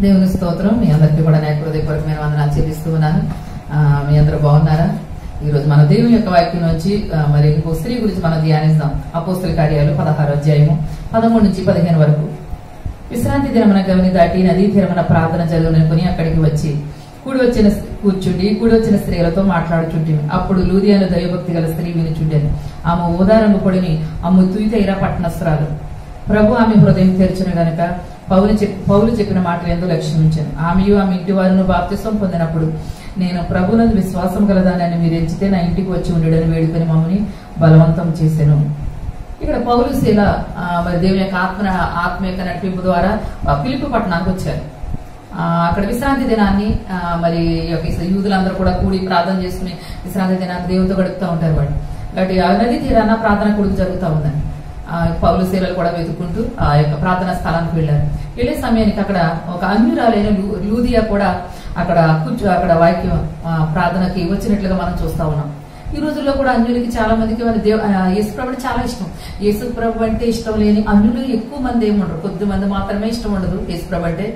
దేవుని స్తోత్రం. మీ అందరికీ కూడా నా హృదయపూర్వకమైన వందనాలు చెల్లిస్తూ ఉన్నాను. మీ అందరూ బాగున్నారా? ఈ రోజు మన దేవుని యొక్క వాక్యం నుంచి మరి ఇంకో స్త్రీ గురించి మనం ధ్యానిస్తాం. అపోస్తల కార్యాలు 16వ అధ్యాయము 13 నుంచి 15 వరకు. విశ్రాంతి దినమున గవిని దాటి నదీ తీరమున ప్రార్థన జరుగుననుకుని అక్కడికి వచ్చి కూడి వచ్చిన స్త్రీలతో మాట్లాడుచుంటిమి. అప్పుడు లూదియాను దైవభక్తి గల స్త్రీ వినుచుండెను. ఆమె ఊదారంగు పొడిని అమ్ము తుయితైరా పట్టణస్థురాలు. ప్రభు ఆమె హృదయం తెరచును గనుక పౌలు చెప్పిన మాటలు ఎందు లక్ష్యం ఉంచాను. ఆమెయు ఆమె ఇంటి వారిని బాప్తిసం పొందినప్పుడు, నేను ప్రభునందు విశ్వాసం గలదానని మీరు ఎంచితే నా ఇంటికి వచ్చి ఉండడని వేడుకొని మమ్మల్ని బలవంతం చేశాను. ఇక్కడ పౌలు శీల మరి దేవుని యొక్క ఆత్మ యొక్క నడిపింపు ద్వారా ఫిలిప్పీ పట్టణానికి వచ్చారు. అక్కడ విశ్రాంతి దినాన్ని మరి యూదులందరూ కూడా కూడి ప్రార్థన చేసుకుని విశ్రాంతి దినాన్ని దేవునితో గడుపుతూ ఉంటారు. వాడు కాబట్టి ఆ నది తీరాన ప్రార్థన కొడుకు జరుగుతూ ఉందని పౌలు శీలలు కూడా వెతుక్కుంటూ ఆ యొక్క ప్రార్థనా స్థలానికి వెళ్ళారు. వెళ్లే సమయానికి అక్కడ ఒక అన్యురాలైన లూదియా కూడా అక్కడ వాక్యం ప్రార్థనకి వచ్చినట్లుగా మనం చూస్తా ఉన్నాం. ఈ రోజుల్లో కూడా అన్యులకి చాలా మందికి యేసుప్రభు అంటే చాలా ఇష్టం. యేసుప్రభు అంటే ఇష్టం లేని అన్యులు ఎక్కువ మంది ఏమి ఉండరు, కొద్ది మంది మాత్రమే ఇష్టం ఉండదు. యేసుప్రభు అంటే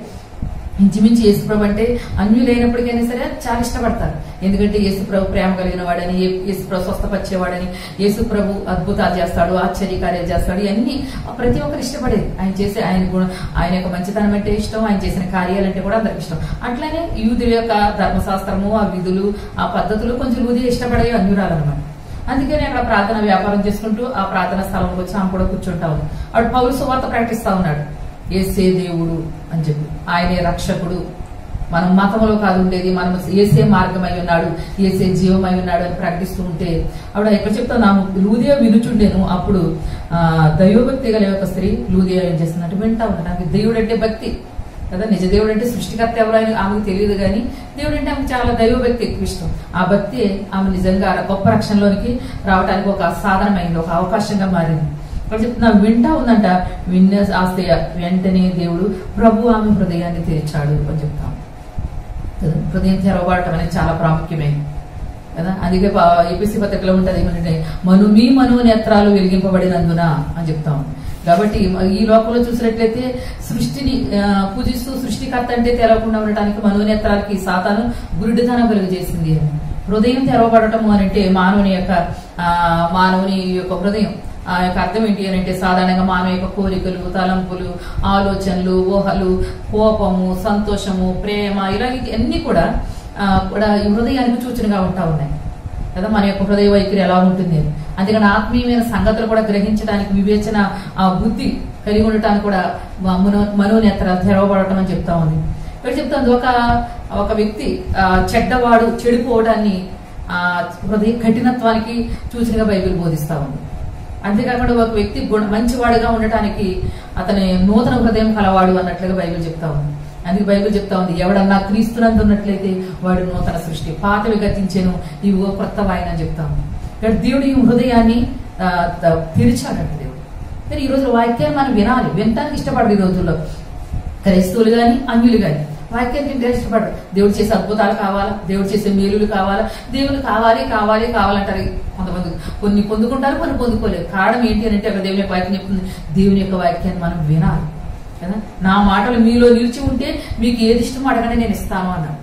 ఇంచుమించి యేసుప్రభు అంటే అన్యులైనప్పటికైనా సరే చాలా ఇష్టపడతారు. ఎందుకంటే యేసుప్రభు ప్రేమ కలిగిన వాడని, యేసుప్రభు స్వస్థపరిచేవాడని, యేసుప్రభు అద్భుతాలు చేస్తాడు, ఆశ్చర్యకార్యాలు చేస్తాడు, ఇవన్నీ ప్రతి ఒక్కరు ఇష్టపడేది. ఆయన చేసే ఆయన యొక్క మంచితనం అంటే ఇష్టం, ఆయన చేసిన కార్యాలంటే కూడా అందరికి ఇష్టం. అట్లానే యూదుల యొక్క ధర్మశాస్త్రము, ఆ విధులు, ఆ పద్ధతులు కొంచెం యూదులు ఇష్టపడే అన్యురాలన్నమాట. అందుకని అక్కడ ప్రార్థన వ్యాపారం చేసుకుంటూ ఆ ప్రార్థన స్థలంలోకి వచ్చి ఆమె కూడా కూర్చుంటా ఉంది. అటు పౌలు సువార్త ప్రకటిస్తా ఉన్నాడు. యేసే దేవుడు అని చెప్పి, ఆయనే రక్షకుడు, మనం మతంలో కాదు ఉండేది, మనం ఏసే మార్గం అయి ఉన్నాడు, ఏసే జీవం అయి ఉన్నాడు అని ప్రకటిస్తూ ఉంటే ఆవిడ ఎక్కడ చెప్తాను, లూదియా వినుచుండేను. అప్పుడు దైవభక్తి గల యొక్క స్త్రీ లూదియా ఏం చేస్తున్నట్టు వింటా ఉంటాను. నాకు దేవుడు అంటే భక్తి కదా, నిజ దేవుడు అంటే సృష్టికర్త ఎవరైనా ఆమెకు తెలియదు, కానీ దేవుడు అంటే ఆమెకు చాలా దైవభక్తి ఎక్కువ ఇష్టం. ఆ భక్తి ఆమె నిజంగా గొప్ప రక్షణలోనికి రావడానికి ఒక సాధనమైంది, ఒక అవకాశంగా మారింది. చెప్తున్నా వింటా ఉందంట. విన్న ఆస్తి వెంటనే దేవుడు ప్రభు ఆమె హృదయాన్ని తెరిచాడు అని చెప్తాం కదా. హృదయం తెరవబడటం అనేది చాలా ప్రాముఖ్యమైనది కదా. అందుకే ఎపిసి పత్రికలో ఉంటది ఏమంటే మీ మనోనేత్రాలు వెలిగింపబడినందున అని చెప్తాం. కాబట్టి ఈ లోకంలో చూసినట్లయితే సృష్టిని పూజిస్తూ సృష్టికర్త అంటే తెరవకుండా ఉండటానికి మనోనేత్రాలకి సాతాను గురుడితనం కలుగజేసింది. హృదయం తెరవబడటము అని అంటే మానవుని యొక్క హృదయం ఆ యొక్క అర్థం ఏంటి అని అంటే సాధారణంగా మానవ యొక్క కోరికలు, తలంపులు, ఆలోచనలు, ఊహలు, కోపము, సంతోషము, ప్రేమ ఇలాగే అన్ని కూడా ఈ హృదయానికి సూచనగా ఉంటా ఉన్నాయి కదా. మన యొక్క హృదయ వైఖరి ఎలా ఉంటుంది అని. అందుకని ఆత్మీయమైన సంగతులు కూడా గ్రహించడానికి వివేచన, ఆ బుద్ధి కలిగి ఉండటానికి కూడా మనోనేత్ర తెరవబడటం అని చెప్తా ఉంది. ఇక్కడ చెప్తాను ఒక వ్యక్తి చెడ్డవాడు చెడిపోవడాన్ని హృదయ కఠినత్వానికి సూచనగా బైబిల్ బోధిస్తా ఉంది. అంతేకాకుండా ఒక వ్యక్తి మంచివాడిగా ఉండటానికి అతని నూతన హృదయం కలవాడు అన్నట్లుగా బైబిల్ చెప్తా ఉంది. అందుకే బైబిల్ చెప్తా ఉంది, ఎవడన్నా క్రీస్తునందు ఉన్నట్లయితే వాడు నూతన సృష్టి, పాతవి గతించెను ఇవో కొత్తవాయన అని చెప్తా ఉంది. ఇక్కడ దేవుడు ఈ హృదయాన్ని తెరిచాడంట దేవుడు. కానీ ఈ రోజు వాక్యాన్ని మనం వినాలి, వినటానికి ఇష్టపడరు. ఈ రోజుల్లో క్రైస్తవులు గాని అన్యులు గాని వాక్యాన్ని వింటే ఇష్టపడరు. దేవుడు చేసే అద్భుతాలు కావాలా, దేవుడు చేసే మేలులు కావాలా, దేవుడు కావాలంటారు. కొంతమంది కొన్ని పొందుకుంటారు, కొన్ని పొందుకోలేరు. కారణం ఏంటి అని అంటే అక్కడ దేవుని యొక్క వాక్యం చెప్తుంది, దేవుని యొక్క వాక్యాన్ని మనం వినాలి కదా. నా మాటలు మీలో నిలిచి ఉంటే మీకు ఏది ఇష్టం అడగండి నేను ఇస్తాను అన్నాడు.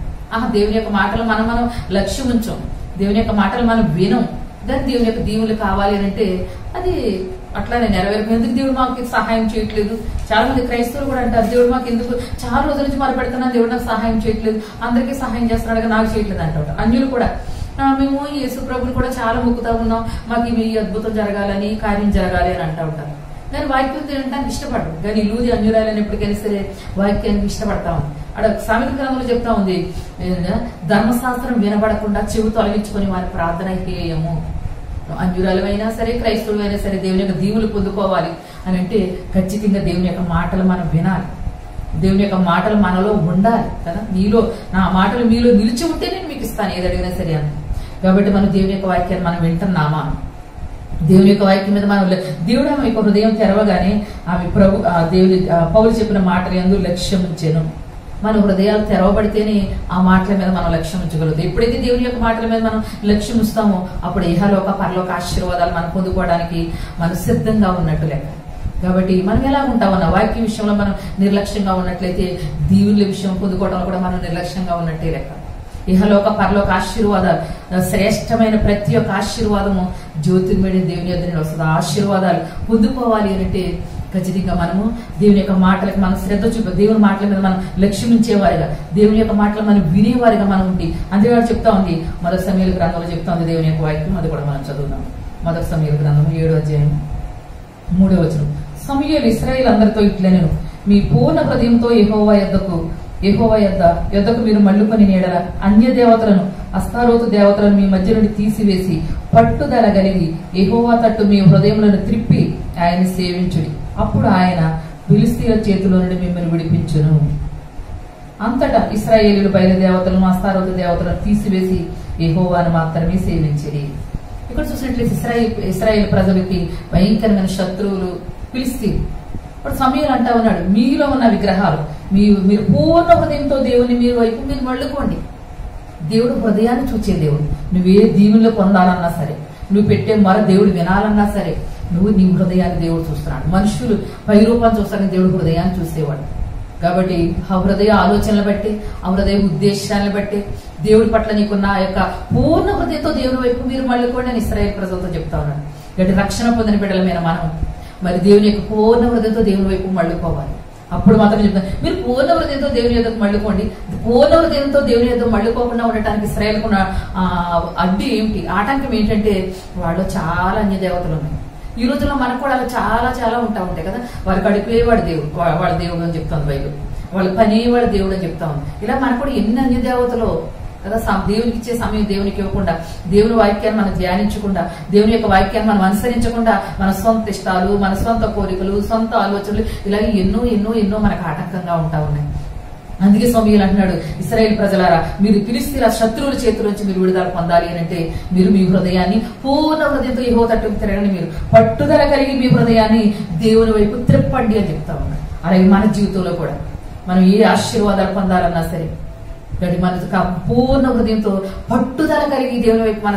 దేవుని యొక్క మాటలు మనం లక్ష్యం ఉంచాం, దేవుని యొక్క మాటలు మనం వినం. దాన్ని దేవుని యొక్క దీవులు కావాలి అని అంటే అది అట్లానే నెరవేర్పు. ఎందుకు దేవుడు మాకు సహాయం చేయట్లేదు? చాలా మంది క్రైస్తవులు కూడా అంటారు, దేవుడు మాకు ఎందుకు చాలా రోజుల నుంచి మొదలుపెడుతున్నాను, దేవుడు నాకు సహాయం చేయట్లేదు, అందరికీ సహాయం చేస్తున్నాడు నాకు చేయట్లేదు అంటారు. అన్యులు కూడా మేము యేసు ప్రభుని కూడా చాలా మొక్కుతా ఉన్నాం, మాకు ఇవి అద్భుతం జరగాలని, కార్యం జరగాలి అని అంటూ ఉంటారు. కానీ వాక్యం తినడానికి ఇష్టపడరు. కానీ లూది అన్యురాలని ఎప్పటికైనా సరే వాక్యానికి ఇష్టపడతాము. అక్కడ సామెత గ్రంథంలో చెప్తా ఉంది, ధర్మశాస్త్రం వినబడకుండా చెవి తొలగించుకొని వారి ప్రార్థన హేయము. అన్యురాలమైనా సరే క్రైస్తవులైనా సరే దేవుని యొక్క దీవులు పొందుకోవాలి అని అంటే ఖచ్చితంగా దేవుని యొక్క మాటలు మనం వినాలి, దేవుని యొక్క మాటలు మనలో ఉండాలి కదా. నా మాటలు మీలో నిలిచి ఉంటే నేను మీకు ఇస్తాను ఏది అడిగినా సరే అని. కాబట్టి మనం దేవుని యొక్క వాక్యాన్ని మనం వింటున్నామా? దేవుని యొక్క వాక్యం మీద మనం దేవుడు ఆమె యొక్క హృదయం తెరవగానే ఆమె పౌలు చెప్పిన మాటలు యందు లక్ష్యం ఉంచాను. మన హృదయాలు తెరవబడితేనే ఆ మాటల మీద మనం లక్ష్యం ఉంచగలుగుతాం. ఎప్పుడైతే దేవుని యొక్క మాటల మీద మనం లక్ష్యం ఉంచుతామో అప్పుడు ఇహలోక పరలోక ఆశీర్వాదాలు మనం పొందుకోవడానికి మనం సిద్ధంగా ఉన్నట్టు లెక్క. కాబట్టి మనం ఎలా ఉంటామన్నా వాక్య విషయంలో మనం నిర్లక్ష్యంగా ఉన్నట్లయితే దీవుల విషయం పొందుకోవడంలో కూడా మనం నిర్లక్ష్యంగా ఉన్నట్టే లెక్క. ఇహలోక పరలోక ఆశీర్వాదాలు, శ్రేష్టమైన ప్రతి ఒక్క ఆశీర్వాదము జ్యోతిర్మయుడైన దేవుని యొద్ద నుండి వస్తుంది. ఆ ఆశీర్వాదాలు పొందుకోవాలి అంటే ఖచ్చితంగా మనము దేవుని యొక్క మాటలకు మనం శ్రద్ధ చూపి దేవుని మాటల మీద మనం లక్ష్యం ఉంచేవారిగా, దేవుని యొక్క మాటలు మనం వినేవారిగా మనం ఉండి, అందుకే చెప్తా ఉంది మొదటి సమూయేలు గ్రంథంలో చెప్తా ఉంది దేవుని యొక్క వాక్యం. అది కూడా మనం చదువుదాం. మొదటి సమూయేలు గ్రంథం 7వ అధ్యాయం 3వ వచనం. సమూయేలు ఇశ్రాయేలు అందరితో ఇట్లనెను, మీ పూర్ణ హృదయంతో యెహోవా యొద్దకు మీరు మళ్ళుకొని నీడల అన్య దేవతలను, అస్తారోతు దేవతలను మీ మధ్య నుండి తీసివేసి పట్టుదల కలిగి యెహోవా తట్టు మీ హృదయములను త్రిప్పి ఆయన సేవించుడి. అప్పుడు ఆయన ఫిలిష్తీయుల చేతిలో నుండి మిమ్మల్ని విడిపించును. అంతటా ఇశ్రాయేలీయులు బయలు దేవతలను, అస్తారోతు దేవతలను తీసివేసి యెహోవాను మాత్రమే సేవించిరి. ఇక్కడ చూసినట్లయితే ఇశ్రాయేల్ ప్రజలకి భయంకరమైన శత్రువులు ఫిలిష్తీయులు. ఇప్పుడు సమూయేలు అంటా ఉన్నాడు, మీలో ఉన్న విగ్రహాలు మీరు పూర్ణ హృదయంతో దేవుని మీరు వైపు మీరు మళ్ళుకోండి. దేవుడు హృదయాన్ని చూచే దేవుడు. నువ్వే దీవుల్లో పొందాలన్నా సరే, నువ్వు పెట్టే దేవుడు వినాలన్నా సరే, నువ్వు నీ హృదయాన్ని దేవుడు చూస్తున్నాడు. మనుషులు పై రూపాన్ని చూస్తారని దేవుడు హృదయాన్ని చూసేవాడు. కాబట్టి ఆ హృదయ ఆలోచనలు బట్టి, ఆ హృదయ ఉద్దేశాలను బట్టి దేవుడి పట్ల నీకున్న ఆ యొక్క పూర్ణ హృదయంతో దేవుని వైపు మీరు మళ్ళుకోండి అని ఇశ్రాయేల్ ప్రజలతో చెప్తా ఉన్నాడు. కాబట్టి రక్షణ పొందిన బిడ్డలమైన మనం మరి దేవుని యొక్క పూర్ణ హృదయంతో దేవుని వైపు మళ్ళుకోవాలి. అప్పుడు మాత్రం చెప్తాను, మీరు పూర్ణ హృదయంతో దేవుని యొద్దకు మళ్ళుకోండి. పూర్ణ హృదయంతో దేవుని యొద్దకు మళ్ళుకోకుండా ఉండటానికి ఇశ్రాయేలుకున్న అడ్డు ఏమిటి, ఆటంకం ఏంటంటే వాళ్ళు చాలా అన్య దేవతలు ఉన్నాయి. ఈ రోజుల్లో మనకు కూడా చాలా చాలా ఉంటాయి కదా. వారికి అడిపేవాడు దేవుడు, వాళ్ళ దేవుడు అని చెప్తాను బైబిల్. వాళ్ళ పనేవాడు దేవుడు అని చెప్తా ఉంది. ఇలా మనకు కూడా ఎన్ని అన్య దేవతలు కదా. దేవునికి ఇచ్చే సమయం దేవునికి ఇవ్వకుండా, దేవుని వాక్యాన్ని మనం ధ్యానించకుండా, దేవుని యొక్క వాక్యాన్ని మనం అనుసరించకుండా, మన సొంత ఇష్టాలు, మన సొంత కోరికలు, సొంత ఆలోచనలు ఇలాగే ఎన్నో ఎన్నో ఎన్నో మనకు ఆటంకంగా ఉంటా ఉన్నాయి. అందుకే సమూయేలు అంటున్నాడు, ఇశ్రాయేల్ ప్రజలారా, మీరు ఫిలిష్తీయుల శత్రువుల చేతుల నుంచి మీరు విడుదల పొందాలి అని అంటే మీరు మీ హృదయాన్ని పూర్ణ హృదయంతో యెహోవా తట్టుకు తిరగండి. మీరు పట్టుదల కలిగి మీ హృదయాన్ని దేవుని వైపు త్రిప్పండి అని చెప్తా ఉన్నాడు. అలాగే మన జీవితంలో కూడా మనం ఏ ఆశీర్వాదాలు పొందాలన్నా సరే, మన పూర్ణ హృదయంతో పట్టుదల కలిగి దేవుని వైపు మన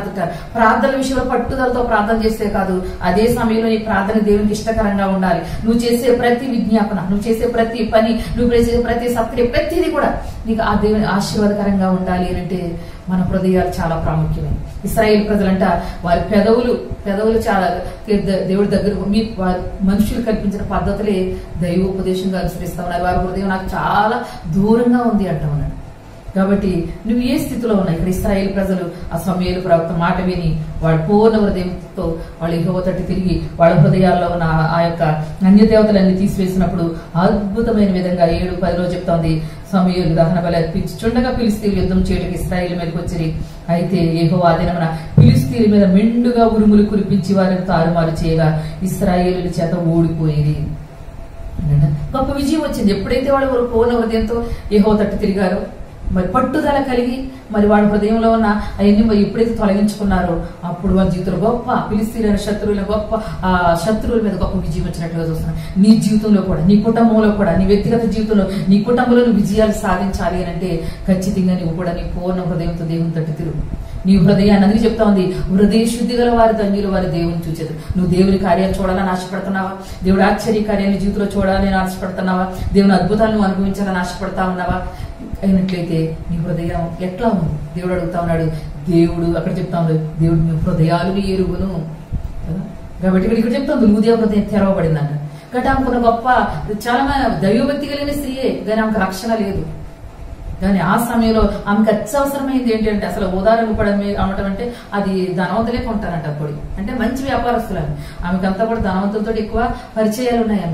ప్రార్థన విషయంలో పట్టుదలతో ప్రార్థన చేస్తే కాదు, అదే సమయంలో నీ ప్రార్థన దేవునికి ఇష్టకరంగా ఉండాలి. నువ్వు చేసే ప్రతి విజ్ఞాపన, నువ్వు చేసే ప్రతి పని, నువ్వు చేసే ప్రతి సత్క్రియ, ప్రతిదీ కూడా నీకు ఆ దేవుని ఆశీర్వాదకరంగా ఉండాలి అంటే మన హృదయాలు చాలా ప్రాముఖ్యమే. ఇశ్రాయేల్ ప్రజలంట వారి పెదవులు చాలా దేవుడి దగ్గర మనుషులు కల్పించిన పద్ధతులే దైవోపదేశంగా అనుసరిస్తా ఉన్నారు. వారి హృదయం నాకు చాలా దూరంగా ఉంది అంటా ఉన్నాడు. కాబట్టి నువ్వు ఏ స్థితిలో ఉన్నా, ఇక్కడ ఇశ్రాయేల్ ప్రజలు ఆ సమూయేలు ప్రవక్త మాట విని వాళ్ళ పూర్ణ హృదయంతో వాళ్ళు యెహోవా తట్టు తిరిగి వాళ్ళ హృదయాల్లో ఉన్న ఆ యొక్క అన్య దేవతలన్నీ తీసివేసినప్పుడు అద్భుతమైన విధంగా 7-10 చెప్తా ఉంది. సమూయేలు దహన బలి అర్పించి చుండగా ఫిలిష్తీయులు యుద్ధం చేయడానికి ఇశ్రాయేల్ మీదకి వచ్చిరి. అయితే యెహోవా ఆ దినమున ఫిలిష్తీయుల మీద మెండుగా ఉరుములు కురిపించి వారిని తారుమారు చేయగా ఇశ్రాయేలుల చేత ఓడిపోయేది. గొప్ప విజయం వచ్చింది. ఎప్పుడైతే వాళ్ళు పూర్ణ హృదయంతో యెహోవా తట్టు తిరిగారో, మరి పట్టుదల కలిగి మరి వాళ్ళ హృదయంలో ఉన్న అవన్నీ ఎప్పుడైతే తొలగించుకున్నారో అప్పుడు వాళ్ళ జీవితంలో గొప్ప ఫిలిష్తీయులైన శత్రువుల మీద గొప్ప విజయం వచ్చినట్లుగా చూస్తున్నాం. నీ జీవితంలో కూడా, నీ కుటుంబంలో కూడా, నీ వ్యక్తిగత జీవితంలో, నీ కుటుంబంలో నువ్వు విజయాలు సాధించాలి అని అంటే ఖచ్చితంగా నువ్వు కూడా నీ పూర్ణ హృదయంతో దేవుని తట్టు తిరుగు. నీ హృదయాన్ని అందుకే చెప్తా ఉంది, హృదయ శుద్ధి గల వారి ధన్యులు వారి దేవుని చూచేది. నువ్వు దేవుని కార్యాలు చూడాలని ఆశపడుతున్నావా? దేవుడు ఆశ్చర్య కార్యాన్ని జీవితంలో చూడాలని ఆశపడుతున్నావా? దేవుని అద్భుతాలను అనుభవించాలని ఆశపడతా ఉన్నావా? అయినట్లయితే నీ హృదయం ఎట్లా ఉంది? దేవుడు అడుగుతా ఉన్నాడు. దేవుడు అక్కడ చెప్తా ఉన్నాడు, దేవుడు నీ హృదయాలు ఎరుగును కదా. కాబట్టి ఇక్కడ చెప్తా ఉంది, హృదయ హృదయం తెరవబడిందంట. కాబట్టి ఆమెకున్న గొప్ప చాలా దైవభక్తి కలిగిన స్త్రీయే, కానీ ఆమెకు రక్షణ లేదు. కానీ ఆ సమయంలో ఆమెకు అత్యవసరమైంది ఏంటంటే అసలు ఉదాహరణ కూడా అమ్మటం అంటే అది ధనవంతులే కొంటారంట. అప్పుడు అంటే మంచి వ్యాపారస్తులు. ఆమెకు అంతా కూడా ధనవంతులతో ఎక్కువ పరిచయాలు ఉన్నాయి.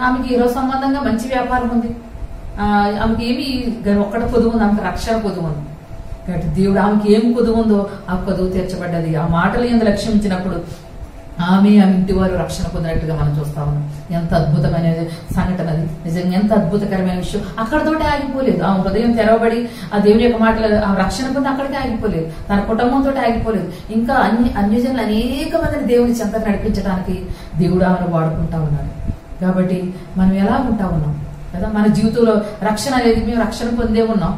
ఆమెకి ఈరోజు సంబంధంగా మంచి వ్యాపారం ఉంది. ఆమెకి ఏమి ఒక్కడ కొదువు ఉంది, ఆమెకు రక్షణ కొదువు ఉంది. కాబట్టి దేవుడు ఆమెకి ఏం కొదువు ఉందో ఆ కొదువు తీర్చబడ్డది. ఆ మాటలు ఎందు లక్ష్యం ఇచ్చినప్పుడు ఆమె ఇంటి వారు రక్షణ పొందినట్టుగా మనం చూస్తా ఉన్నాం. ఎంత అద్భుతమైన సంఘటన అది, నిజంగా ఎంత అద్భుతకరమైన విషయం. అక్కడతోటి ఆగిపోలేదు. ఆ హృదయం తెరవబడి ఆ దేవుని యొక్క మాటలు ఆ రక్షణ పొంది అక్కడికి ఆగిపోలేదు, తన కుటుంబంతో ఆగిపోలేదు. ఇంకా అన్యజనులు అనేక మందిని దేవుని చెంతకు నడిపించడానికి దేవుడు ఆమెను వాడుకుంటా ఉన్నాడు. కాబట్టి మనం ఎలా ఉంటా ఉన్నాం కదా, మన జీవితంలో రక్షణ అనేది మేము రక్షణ పొందే ఉన్నాం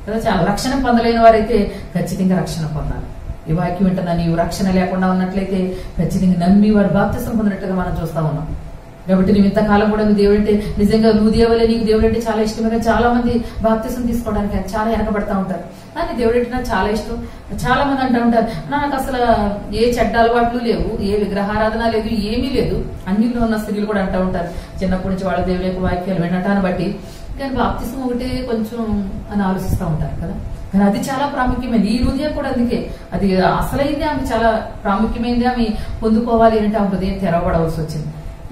కదా. చాలా రక్షణ పొందలేని వారైతే ఖచ్చితంగా రక్షణ పొందాలి. ఈ వాక్యం వింటున్నా నీవు రక్షణ లేకుండా ఉన్నట్లయితే ఖచ్చితంగా నమ్మి వారు బాప్తిసం పొందినట్టుగా మనం చూస్తా ఉన్నాం. కాబట్టి నువ్వు ఇంతకాలం కూడా నువ్వు దేవుడు అంటే నిజంగా నువ్వు దేవులే, నీకు దేవుడు అంటే చాలా ఇష్టమే. చాలా మంది బాప్తిసం తీసుకోవడానికి చాలా వెనకబడతా ఉంటారు. కానీ దేవుడు అంటే నాకు చాలా ఇష్టం. చాలా మంది అంటూ ఉంటారు, నాకు అసలు ఏ చెడ్డ అలవాట్లు లేవు, ఏ విగ్రహారాధన లేదు, ఏమీ లేదు. అన్నిలో ఉన్న స్త్రీలు కూడా అంటూ ఉంటారు చిన్నప్పటి నుంచి వాళ్ళ దేవుని యొక్క వాక్యాలు వినటాన్ని బట్టి. కానీ బాప్తిసం ఒకటే కొంచెం అని ఆలోచిస్తూ ఉంటారు కదా. కానీ అది చాలా ప్రాముఖ్యమైనది. ఈ హృదయం కూడా అందుకే అది అసలైంది, ఆమె చాలా ప్రాముఖ్యమైనది. ఆమె పొందుకోవాలి అంటే ఆ హృదయం తెరవబడవలసి వచ్చింది.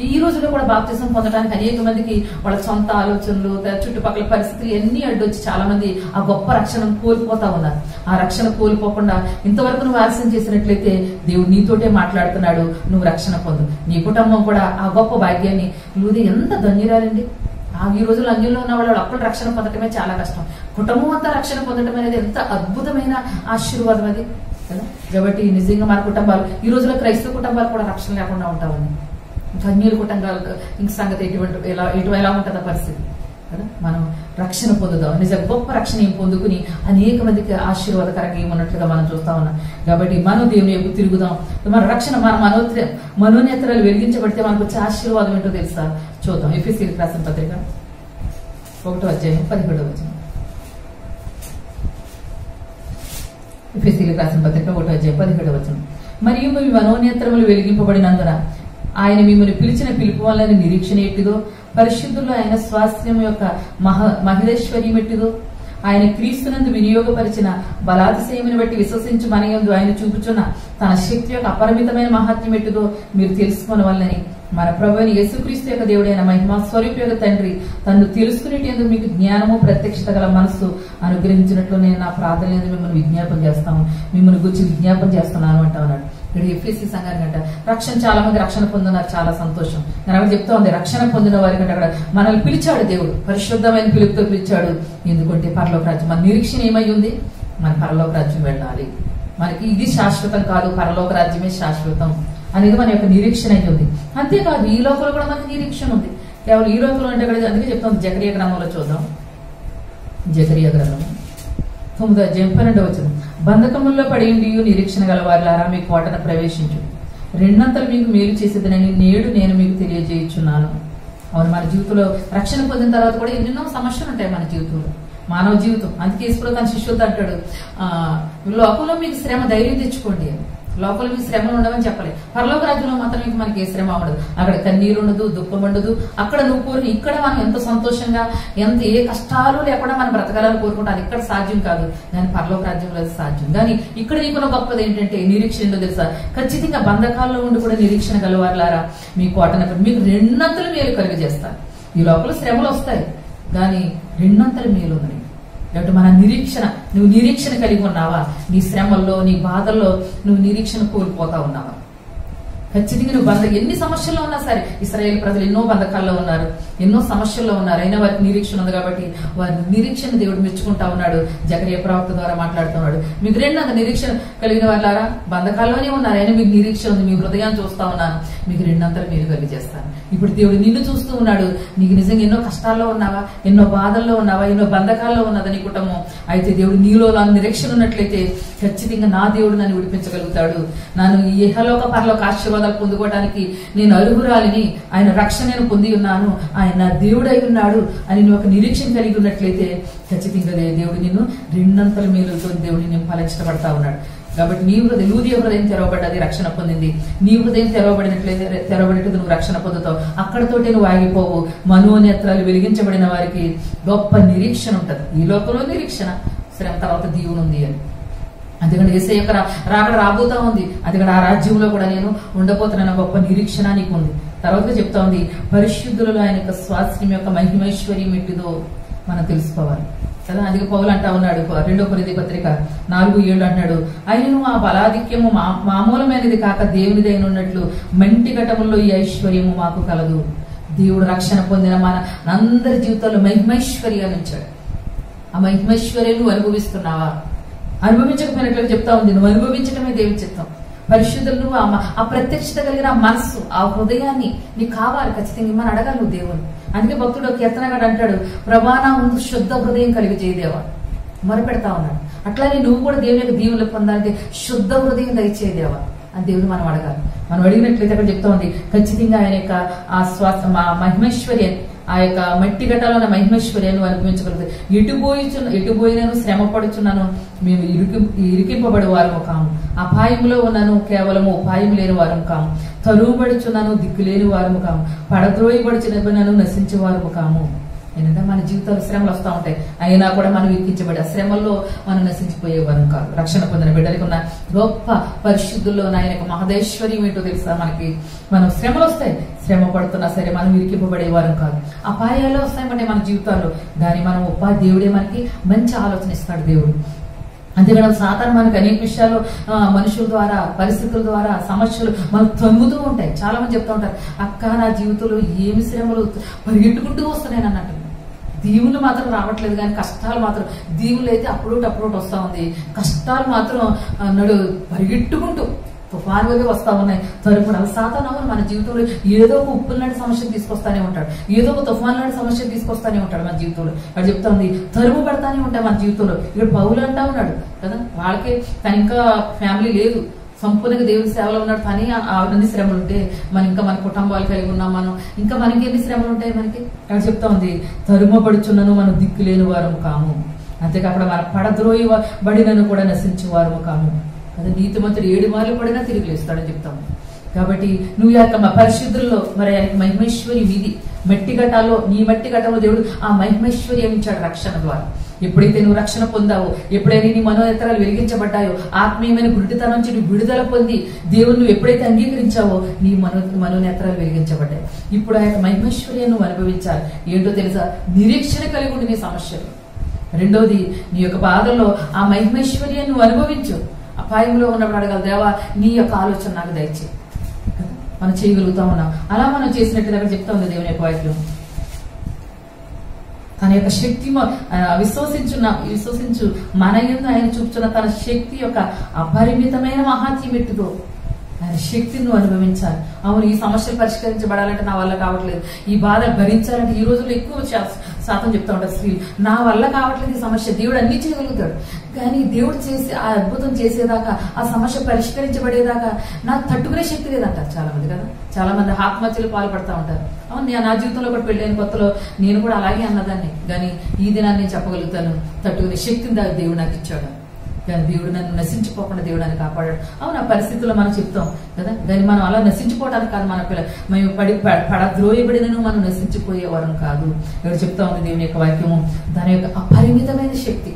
ఈ రోజుల్లో కూడా బాప్తిసం పొందడానికి అనేక మందికి వాళ్ళ సొంత ఆలోచనలు, చుట్టుపక్కల పరిస్థితులు ఎన్ని అడ్డొచ్చి చాలా మంది ఆ గొప్ప రక్షణను కోల్పోతా ఉన్నారు. ఆ రక్షణ కోల్పోకుండా ఇంతవరకు నువ్వు ఆలస్యం చేసినట్లయితే దేవుడు నీతోటే మాట్లాడుతున్నాడు, నువ్వు రక్షణ పొందు. నీ కుటుంబం కూడా ఆ గొప్ప భాగ్యాన్ని లూది ఎంత ధన్యురాలండి. ఈ రోజుల్లో అన్యుల్లో ఉన్న వాళ్ళు అప్పుడు రక్షణ పొందటమే చాలా కష్టం. కుటుంబం అంతా రక్షణ పొందటం అనేది ఎంత అద్భుతమైన ఆశీర్వాదం అది కదా. కాబట్టి నిజంగా మన కుటుంబాలు ఈ రోజుల్లో క్రైస్తవ కుటుంబాలు కూడా రక్షణ లేకుండా ఉంటామని, అన్యుల కుటుంబాలు ఇంక సంగతి ఎలా ఉంటుందా పరిస్థితి కదా. మనం రక్షణ పొందుదాం, నిజంగా గొప్ప రక్షణ పొందుకుని అనేక మందికి ఆశీర్వాదకరంగా ఏమన్నట్లుగా మనం చూస్తా ఉన్నాం. కాబట్టి మనం దేవుని వైపు తిరుగుదాం. మన రక్షణ మన మనోనేత్రాలు వెలిగించబడితే మనకు వచ్చే ఆశీర్వాదం ఏంటో తెలుసా? చూద్దాం. ఎఫెసీయులకు రాసిన పత్రిక 1:17. ఎఫెసీయులకు రాసిన పత్రిక 1:17. మరియు మీ మనోనేత్రములు వెలిగింపబడినందున ఆయన మిమ్మల్ని పిలిచిన పిలుపు వల్ల నిరీక్షణ ఎట్టిదో, పరిశుద్ధుల్లో ఆయన స్వాస్థ్యం యొక్క మహిళేశ్వర్యం ఎట్టిదో, ఆయన క్రీస్తునందు వినియోగపరిచిన బలాతిశయమును బట్టి విశ్వసించి మన యందు ఆయన చూపుచున్న తన శక్తి యొక్క అపరిమితమైన మహాత్మ్యం ఎట్టిదో మీరు తెలుసుకున్న వల్లని మన ప్రభువైన యేసుక్రీస్తు యొక్క దేవుడైన మహిమా స్వరూప యొక్క తండ్రి తను తెలుసుకునేటందుకు మీకు జ్ఞానము ప్రత్యక్షత గల మనస్సు అనుగ్రహించినట్లు నేను నా ప్రార్థన మిమ్మల్ని విజ్ఞాపన చేస్తాను, మిమ్మల్ని గురించి విజ్ఞాపన చేస్తున్నాను అంటా ఉన్నాడు. ఇక్కడ ఎఫ్ఎస్సి సంఘానికి అంట రక్షణ, చాలా మంది రక్షణ పొందినారు, చాలా సంతోషం. నేను అక్కడ చెప్తా ఉంది, రక్షణ పొందిన వారికి అంటే అక్కడ మనల్ని పిలిచాడు దేవుడు, పరిశుద్ధమైన పిలుపుతో పిలిచాడు. ఎందుకంటే పరలోక రాజ్యం మన నిరీక్షణ ఏమై ఉంది, మన పరలోక రాజ్యం వెళ్ళాలి. మనకి ఇది శాశ్వతం కాదు, పరలోక రాజ్యమే శాశ్వతం అనేది మన యొక్క నిరీక్షణ అయి ఉంది. అంతేకాదు ఈ లోకంలో కూడా మనకి నిరీక్షణ ఉంది. కేవలం ఈ లోకంలో అంటే అక్కడ అందుకే చెప్తాం. జకరియా గ్రంథంలో చూద్దాం. జకరియా గ్రంథం 9:12. బంధకముల్లో పడి నిరీక్షణ గల వారిలారా మీ కోటను ప్రవేశించు, రెండంతలు మీకు మేలు చేసేదనని నేడు నేను మీకు తెలియజేయుచున్నాను. అవును, మన జీవితంలో రక్షణ పొందిన తర్వాత కూడా ఎన్నెన్నో సమస్యలు ఉంటాయి మన జీవితంలో, మానవ జీవితం. అందుకే యేసు తన శిష్యులతో అంటాడు, లోకంలో మీకు శ్రమ, ధైర్యం తెచ్చుకోండి అని. లోపల మీకు శ్రమలు ఉండవని చెప్పలేదు. పరలోక రాజ్యంలో మాత్రం మీకు మనకి ఏ శ్రమ ఉండదు. అక్కడ కన్నీరు ఉండదు, దుఃఖం ఉండదు. అక్కడ నువ్వు కోరిన ఇక్కడ మనం ఎంత సంతోషంగా, ఏ కష్టాలు లేకుండా మనం బ్రతకాలని కోరుకుంటాం. అది ఇక్కడ సాధ్యం కాదు, కానీ పరలోక రాజ్యంలో సాధ్యం. కానీ ఇక్కడ నీకున్న గొప్పది ఏంటంటే నిరీక్షణ ఏంటో తెలుసా? ఖచ్చితంగా బంధకాల్లో ఉండి కూడా నిరీక్షణ గలవారులారా మీ కోటను మీకు రెండంతలు మేలు కలుగజేస్తారు. ఈ లోపల శ్రమలు వస్తాయి, కానీ రెండంతలు మేలు ఉంది. కాబట్టి మన నిరీక్షణ, నువ్వు నిరీక్షణ కలిగి ఉన్నావా? నీ శ్రమల్లో, నీ బాధల్లో నువ్వు నిరీక్షణ కోల్పోతా ఉన్నావా? ఖచ్చితంగా నువ్వు ఎన్ని సమస్యల్లో ఉన్నా సరే, ఇశ్రాయేల్ ప్రజలు ఎన్నో బంధకాల్లో ఉన్నారు, ఎన్నో సమస్యల్లో ఉన్నారు, అయినా వారికి నిరీక్షణ ఉంది. కాబట్టి వారి నిరీక్షణ దేవుడు మెచ్చుకుంటా ఉన్నాడు. జకరియా ప్రవక్త ద్వారా మాట్లాడుతున్నాడు. మీకు రెండంత నిరీక్షణ కలిగిన వాళ్ళారా, బంధకాల్లోనే ఉన్నారు, అయినా మీకు నిరీక్షణ ఉంది. మీ హృదయాన్ని చూస్తా ఉన్నాను, మీకు రెండంతలు మీరు కలిగజేస్తాను. ఇప్పుడు దేవుడు నిన్ను చూస్తూ ఉన్నాడు. నీకు నిజంగా ఎన్నో కష్టాల్లో ఉన్నావా, ఎన్నో బాధల్లో ఉన్నావా, ఎన్నో బంధకాల్లో ఉన్నది నీ కుటుంబం. అయితే దేవుడు నీలో నిరీక్షణ ఉన్నట్లయితే ఖచ్చితంగా నా దేవుడు నన్ను విడిపించగలుగుతాడు. నన్ను ఇహలోక పరలోక ఆశీర్వాదాలు పొందుకోవడానికి నేను అర్హురాలిని, ఆయన రక్షణ నేను పొంది ఉన్నాను, ఆయన నా దేవుడై ఉన్నాడు అని నువ్వు ఒక నిరీక్షణ కలిగి ఉన్నట్లయితే ఖచ్చితంగా దేవుడు నిన్ను రెండంతల మేలుతో దేవుడిని నేను ఫలించబడతా ఉన్నాడు. కాబట్టి నీ లూదియ హృదయం తెరవబడ్డది, రక్షణ పొందింది. నీ హృదయం తెరవబడినట్టు నువ్వు రక్షణ పొందుతావు. అక్కడతోటే నువ్వు ఆగిపోవు. మనోనేత్రాలు వెలిగించబడిన వారికి గొప్ప నిరీక్షణ ఉంటది. ఈ లోకంలో నిరీక్షణ, శ్రమ తర్వాత దీవుని ఉంది అని. అందుకని యేసయ్య యొక్క రాకడ రాబోతా ఉంది. అందుకని ఆ రాజ్యంలో కూడా నేను ఉండబోతున్న గొప్ప నిరీక్షణ నీకు ఉంది. తర్వాత చెప్తా ఉంది, పరిశుద్ధులలో ఆయన యొక్క స్వాస్థ్యం యొక్క మహిమైశ్వర్యం ఎట్టిదో మనం తెలుసుకోవాలి కదా. అందుకే పౌలు అంటా ఉన్నాడు 2 కొరింథీ పత్రిక 4:7 అంటున్నాడు, ఆయనను ఆ బలాధిక్యము మామూలమైనది కాక దేవునిదైన ఉన్నట్లు మంటి ఘటముల్లో ఈ ఐశ్వర్యము మాకు కలదు. దేవుడు రక్షణ పొందిన మన అందరి జీవితంలో మహిమైశ్వర్యాన్ని ఉంచాడు. ఆ మహిమైశ్వర్యం నువ్వు అనుభవిస్తున్నావా? అనుభవించకపోయినట్లు చెప్తా ఉంది, నువ్వు అనుభవించడమే దేవుని చిత్తం. పరిశుద్ధులు నువ్వు ఆ ప్రత్యక్షత కలిగిన మనస్సు, ఆ హృదయాన్ని నీకు కావాలి. ఖచ్చితంగా ఇమ్మని అడగాలి నువ్వు దేవుని. అందుకే భక్తుడు కీర్తనగాడు అంటాడు, ప్రభా నా ముందు శుద్ధ హృదయం కలిగి చేయదేవా, మొరపెడతా ఉన్నాడు. అట్లానే నువ్వు కూడా దేవుని యొక్క దీవులు పొందాలంటే శుద్ధ హృదయం దయచేదేవా. అని దేవుడు మనం అడగాలి. మనం అడిగినట్లయితే అక్కడ చెప్తా ఉంది ఖచ్చితంగా ఆయన యొక్క ఆ శ్వాస మహిమేశ్వర్యం, ఆ యొక్క మట్టి ఘటాల మహిమేశ్వర్యాన్ని అనుభవించగలుగుతాయి. ఎటు పోయినాను శ్రమ పడుచున్నాను, మేము ఇరికింపబడి వారము కాము, అపాయంలో ఉన్నాను కేవలము ఉపాయం లేని వారము కాము, తరువుబడుచున్నాను దిక్కు లేని వారము కాము, పడద్రోయబడుచున్నాను నశించే వారము కాము. ఏంటంటే మన జీవితాలు శ్రమలు వస్తూ ఉంటాయి, అయినా కూడా మనం ఇరికించబడి ఆ శ్రమల్లో మనం నశించిపోయేవారం కాదు. రక్షణ పొందిన బిడ్డలకు ఉన్న గొప్ప పరిశుద్ధుల్లో ఆయన మహదేశ్వర్యం ఏంటో తెలుసా, మనకి మనం శ్రమలు వస్తాయి, శ్రమ పడుతున్నా సరే మనం ఇరికింపబడేవారం కాదు. అపాయాలు వస్తాయంటే మన జీవితాల్లో, దాన్ని మనం దేవుడే మనకి మంచి ఆలోచన ఇస్తాడు దేవుడు. అంతేకాదు సాతాను మనకి అనేక విషయాలు మనుషుల ద్వారా, పరిస్థితుల ద్వారా, సమస్యలు మనకు తొంగుతూ ఉంటాయి. చాలా మంది చెప్తూ ఉంటారు, అక్క నా జీవితంలో ఏమి శ్రమలు పరిగెట్టుకుంటూ వస్తున్నాయి అన్నట్టు. దీవులు మాత్రం రావట్లేదు కానీ కష్టాలు మాత్రం, దీవులు అయితే అప్పుడోటి వస్తా ఉంది, కష్టాలు మాత్రం పరిగెట్టుకుంటూ తుఫాను వల్ల వస్తా ఉన్నాయి. తరుపున సాతాను మన జీవితంలో ఏదో ఒక ఉప్పుల లాంటి సమస్యలు తీసుకొస్తానే ఉంటాడు, ఏదో ఒక తుఫాను లాంటి సమస్యలు తీసుకొస్తానే ఉంటాడు మన జీవితంలో. అది చెప్తా ఉంది తరుము పడతానే ఉంటాయి మన జీవితంలో. ఇక్కడ పౌలు అంటా ఉన్నాడు కదా, వాళ్ళకి తన ఇంకా ఫ్యామిలీ లేదు, సంపూర్ణంగా దేవుడి సేవలో ఉన్నాడు, కానీ అన్ని శ్రమలు ఉంటే మన కుటుంబాలు కలిగి ఉన్నాం, మనం ఇంకా మనకి ఎన్ని శ్రమలు ఉంటాయి మనకి. అక్కడ చెప్తా ఉంది తరుమబడుచున్నను మనం దిక్కు లేని వారము కాము, అంతేకాకుండా మన పడద్రోయబడినను కూడా నశించే వారము కాము. అది నీతిమంతుడు 7 మార్లు పడినా తిరిగి లేస్తాడని చెప్తాము. కాబట్టి నువ్వు యొక్క పరిశుద్ధుల్లో మరి మహిమేశ్వరి మీది మట్టి ఘటాల్లో, నీ మట్టి ఘటంలో దేవుడు ఆ మహిమేశ్వర్యం ఇచ్చాడు రక్షణ ద్వారా. ఎప్పుడైతే నువ్వు రక్షణ పొందావో, ఎప్పుడైతే నీ మనోనేత్రాలు వెలిగించబడ్డాయో, ఆత్మీయమైన గుడ్డితనం నుంచి నువ్వు విడుదల పొంది దేవుడు నువ్వు ఎప్పుడైతే అంగీకరించావో నీ మనోనేత్రాలు వెలిగించబడ్డాయి. ఇప్పుడు ఆ యొక్క మహిమేశ్వర్యాన్ని నువ్వు అనుభవించాలి. ఏంటో తెలుసా, నిరీక్షణ కలిగి ఉండి నీ సమస్యలు. రెండోది, నీ యొక్క బాధల్లో ఆ మహిమేశ్వర్యాన్ని నువ్వు అనుభవించు. అపాయంలో ఉన్నప్పుడు అడగాలి, దేవా నీ యొక్క ఆలోచన నాకు దయచేయి. మనం చేయగలుగుతా ఉన్నాం. అలా మనం చేసినట్టు దగ్గర చెప్తా ఉంది దేవుని యొక్క వాక్యం. తన యొక్క శక్తి విశ్వసించు మన యందు ఆయన చూపుతున్న తన శక్తి యొక్క అపరిమితమైన మహాత్యం ఎట్టుతో ఆయన శక్తిని నువ్వు అనుభవించాలి. అవును, ఈ సమస్యలు పరిష్కరించబడాలంటే నా వల్ల కావట్లేదు, ఈ బాధ భరించాలంటే ఈ రోజుల్లో ఎక్కువ శాతం చెప్తా ఉంటారు స్త్రీలు, నా వల్ల కావట్లేదు ఈ సమస్య. దేవుడు అన్ని చేయగలుగుతాడు, కానీ దేవుడు చేసి ఆ అద్భుతం చేసేదాకా, ఆ సమస్య పరిష్కరించబడేదాకా నాకు తట్టుకునే శక్తి లేదంటారు చాలా మంది కదా. చాలా మంది ఆత్మహత్యలు పాల్పడతా ఉంటారు. అవును, నా జీవితంలో ఒకటి పెళ్ళైన కొత్తలో నేను కూడా అలాగే అన్నదాన్ని, కానీ ఈ దినాన్ని నేను చెప్పగలుగుతాను, తట్టుకునే శక్తిని దేవుడు నాకు ఇచ్చాడు. కానీ దేవుడు నన్ను నశించిపోకుండా దేవుడు నన్ను కాపాడాడు. అవును, ఆ పరిస్థితుల్లో మనం చెప్తాం కదా, కానీ మనం అలా నశించిపోవడానికి కాదు, మన మేము పడద్రోయబడినను మనం నశించిపోయేవారం కాదు. ఇక్కడ చెప్తా ఉంది దేవుని యొక్క వాక్యము, దాని యొక్క అపరిమితమైన శక్తి.